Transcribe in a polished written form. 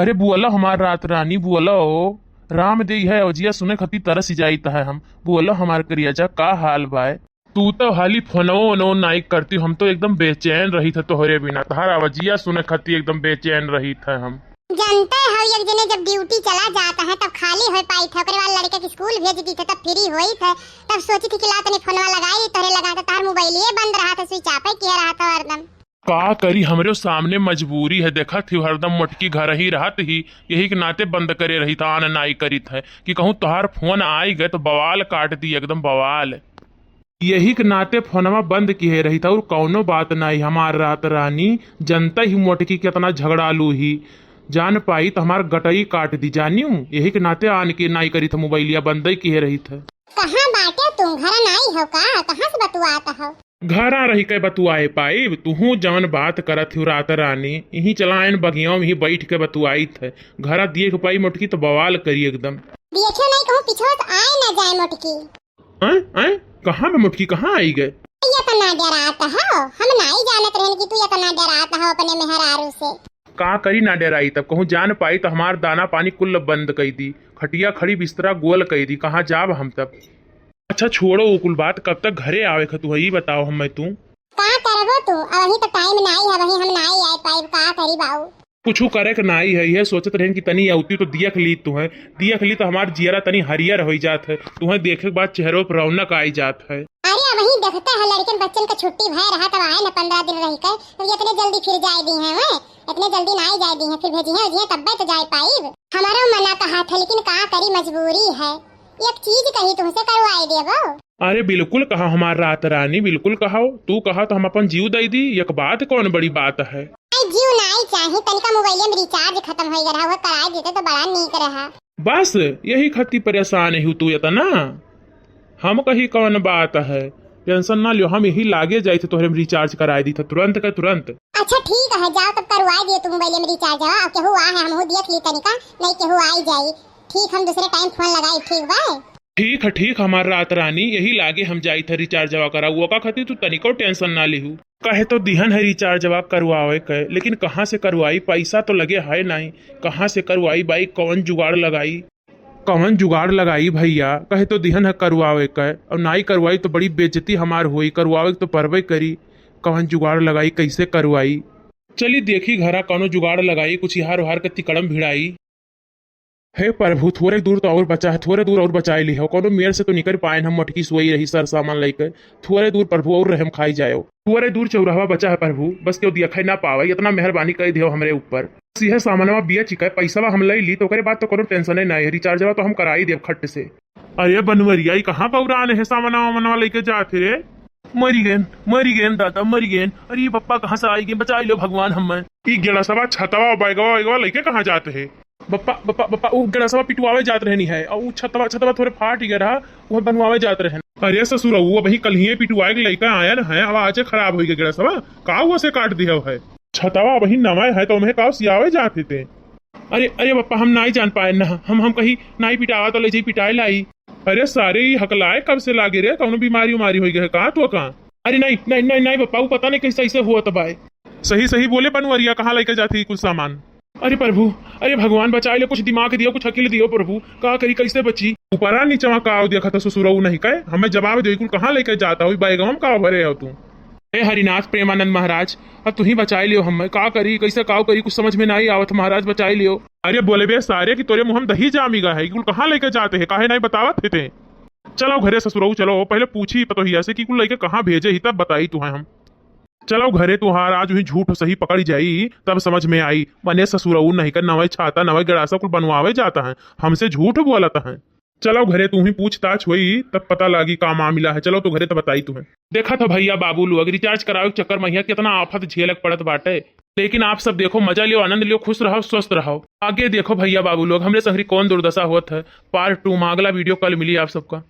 अरे बुअला हमार रात रानी बुअला हो। राम दे है अवजिया सुने खती तरस जाइत है हम। बुअला हमार करियाजा का हाल बाय। तू तो हाली फोनो वनो नाइक करती, हम तो एकदम बेचैन रही थे तोहरे बिना। तहार अवजिया सुने खती एकदम बेचैन रही थे हम। जानते हो एक जने जब ड्यूटी चला जाता है तब खाली हो पाई थे, ओकरे बाद लड़के के स्कूल भेज दी थे तब फ्री होई थे। तब सोची थी कि ला तने फोनवा लगाई, तोरे लगा था तार मोबाइल ये बंद रहा था, स्विच ऑफ किया रहा था हरदम। का करी हमरे सामने मजबूरी है, देखा थी हरदम मोटकी घर ही रहत ही, यही के नाते बंद करे रही था, आन नाई करी थे कि कहूँ तोहार फोन आई गए तो बवाल काट दी एकदम बवाल। यही के नाते फोनवा बंद किए रही था और कौनो बात नहीं। हमार रात रानी जनता ही मोटकी कितना झगड़ालू ही जान पाई तो हमार गटई काट दी जानी हूँ। यही के नाते आन के नाई करी था, मोबाइलिया बंद ही किए रही था। कहाँ बाटे तुम, घर नहीं हो का? कहाँ से बतुआता हो? घरा रही के बतुआए पाई तुहू जवन बात करत थी रात रानी, यही चलायन बगियों में ही बैठ के बतुआई थे। घरा देख पाई मोटकी तो बवाल करी एकदम। देखियो नहीं कहूँ पिछो तो आए ना जाए मोटकी। आए कहाँ में मोटकी कहाँ आई गए? ये तो ना डराता हो, हम नहीं जानत रहन कि तू ये तो ना डराता हो अपने मेहरारू से। का करी ना डराई, तब कहूँ जान पाई तो हमार दाना पानी कुल बंद कई दी, खटिया खड़ी बिस्तरा गोल कई दी, कहाँ जाब हम तब। अच्छा छोड़ो वो कुल बात, कब तक घरे आवे खतु ही बताओ हम तू का करबो तू? अभी तो टाइम नहीं है, वही हम नहीं आए पाई, का करी बाऊ? कुछ करे के नाई है, यह सोचत रहन कि तनी औती तो दियख ली तुम्हें, दियख ली तो हमार जियरा तनी हरियर हो जात है, तुम्हें देखे के बाद चेहरों पर रौनक आई जात है। अरे वही देखता है लड़कन बच्चन का छुट्टी भय रहा तब आए ना 15 दिन रह कर, तो इतने जल्दी फिर जाए दी है वे, इतने जल्दी ना जाए दी है, फिर भेजी है तब तो जाए पाई। हमारा मना कहा था लेकिन का करी मजबूरी है, एक चीज कही तुमसे करवाई देबो। अरे बिल्कुल कहा हमार रात रानी, बिल्कुल कहा, तू कहा तो हम अपन जीव दे दी, एक बात कौन बड़ी बात है। जीव नहीं चाहिए, तनिका मोबाइल में रिचार्ज खत्म हो गया, वो करा देते तो बड़ा नीक रहा। बस यही खती परेशान है तू इतना, हम कही कौन बात है, टेंशन ना लियो, हम यही लागे जाए थे तोहरे में रिचार्ज कराए दी था तुरंत का तुरंत। अच्छा ठीक है, जाओ तब करवाई दिए तुम मोबाइल में रिचार्ज। अब केहू आ है हम देख ली तनिका, नहीं केहू आई जाई, ठीक हम दूसरे टाइम फोन लगाई, ठीक बा? ठीक हमार रात रानी, यही लागे हम जाई थे रिचार्ज जवा करा, वो का खती तू तनिको टेंशन ना लिहू। कहे तो दिहन है रिचार्ज जवा करवावे के, लेकिन कहाँ से करवाई, पैसा तो लगे है नहीं, कहाँ से करवाई भाई, कौन जुगाड़ लगाई, कौन जुगाड़ लगाई भैया। कहे तो दिहन है करवावे के, और नाई करवाई तो बड़ी बेइज्जती हमार हुई, करवावे तो परवे करी, कौन जुगाड़ लगाई कैसे करवाई। चली देखी घरा कौनो जुगाड़ लगाई, कुछ यहाँ उहार के तिकड़म भिड़ाई। हे प्रभु थोड़े दूर तो और बचा है, थोड़े दूर और बचाए ली हो, कोनो मेर से तो निकल पाए, हम मटकी सोई रही सर सामान लेकर, थोड़े दूर प्रभु और रहम खाई जाए, थोड़े दूर चौराहा बचा है प्रभु, बस क्यों दिखा ना पावे, इतना मेहरबानी कर दियो हमरे ऊपर। यह सामानवा बिया चिका पैसा हम ले ली तो करे बात तो कोनो टेंशन नहीं है, रिचार्ज तो हम कराई देव खट से। अरे बनवरिया कहाँ पौरान है, सामानवा लेके जाते रे, मरी गए दादा मरी गए। अरे पप्पा कहाँ से आई गए, बचा लो भगवान हम। गेड़ा सवा छतवा बैगवा लेके कहाँ जाते है बप्पा वो गड़सवा पिटवावे जात रहनी है, और वो छतवा थोड़े फाट गया रहा, वो बनवावे जात रहे। अरे ससुर वो वही कल ही पिटवाए के लड़का आया ना है, आवाज खराब हो गया गड़सवा का वो से काट दिया है, छतवा वही नवा है तो उन्हें का सियावे जाते थे। अरे बप्पा हम नहीं जान पाए ना, हम कहीं नहीं पिटावा तो ले जाई पिटाए लाई। अरे सारे ही हकलाए कब से लागे रे, कौन बीमारी उमारी हो गई है कहाँ तो कहाँ। अरे नहीं बप्पा वो पता नहीं कैसे ऐसे हुआ तबाए। सही बोले बनवरिया कहाँ लेकर जाती कुछ सामान। अरे प्रभु, अरे भगवान बचाए ले, कुछ दिमाग दियो, कुछ अकिल दियो प्रभु, का करी कैसे बची। ऊपरा नीचवा का देखा था ससुरऊ नहीं कहे, हमें जवाब दे कुल कहाँ लेकर जाता हुई बैगम का भरे हो तू। हे हरिनाथ प्रेमानंद महाराज, अब तू ही बचाए लियो, हम का करी कैसे का करी कुछ समझ में नहीं आवत, महाराज बचाए लियो। अरे बोले बे सारे कि तोरे मुँह हम दही जामी गा है, कुल कहाँ लेकर जाते है, काहे नहीं बतावत थे। चलो घरे ससुरऊ चलो, पहले पूछी पतोहिया से कि कुल लेके कहाँ भेजे ही तब बताई तू हम। चलो घरे तुहार आज ही झूठ सही पकड़ जाई तब समझ में आई, बने ससुरऊ नहीं कर नवे छाता नवे गड़ासा कुल बनवावे जाता है, हमसे झूठ बोलता है। चलो घरे तू ही पूछताछ हुई तब पता लगी का मामला है, चलो तो घरे तो बताई तुम्हें। देखा था भैया बाबू लोग रिचार्ज करावे के चक्कर में कितना आफत झेलक पड़त बाटे, लेकिन आप सब देखो मजा लियो आनंद लियो खुश रहो स्वस्थ रहो। आगे देखो भैया बाबू लोग हमरे संगरी कौन दुर्दशा होत है। पार्ट 2 में अगला वीडियो कल मिली आप सबका।